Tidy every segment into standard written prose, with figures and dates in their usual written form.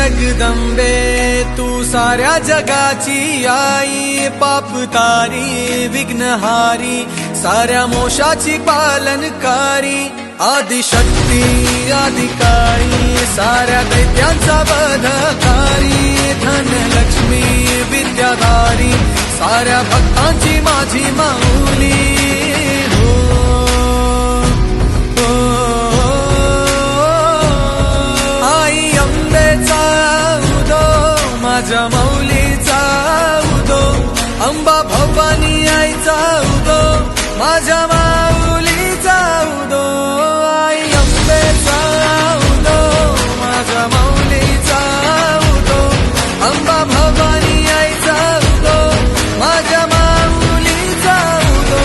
जगदंबे तू साऱ्या जगाची आई, पाप तारी विघ्नहारी साऱ्या मोशाची पालनकारी, आदिशक्ती अधिकारी साऱ्या दैत्यांचा वधकारी, धनलक्ष्मी विद्याधारी साऱ्या भक्तांची माझी माऊली। आई अंबेचा उदो माझ्या माऊलीचा उदो, अंबा भवानी आईचा उदो माझ्या माऊलीचा उदो। आई अंबेचा उदो माझ्या माऊलीचा उदो, अंबा भवानी आईचा उदो माझ्या माऊलीचा उदो।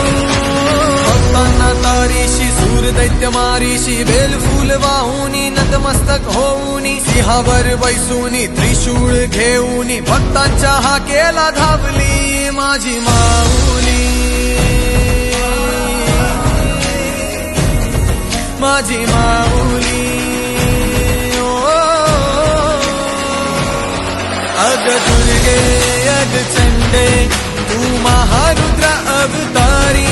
भक्तांना तारीशी सूर दैत्य मारीशी, बेल फूल वाहुनी नतमस्तक होऊनी, सिंहावर बैसूनी त्रिशूळ घेऊनी, भक्तांच्या हाकेला धावली माझी माऊली, माझी माऊली। अग दुर्गे अग चंडे तू महारुद्र अवतारी,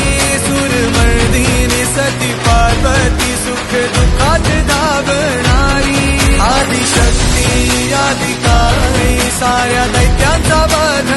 सुरमर्दिनी सती पार्वती सुख दुःखात धावणारी, आदिशक्ती अधिकारी साऱ्या दैत्यांचा वध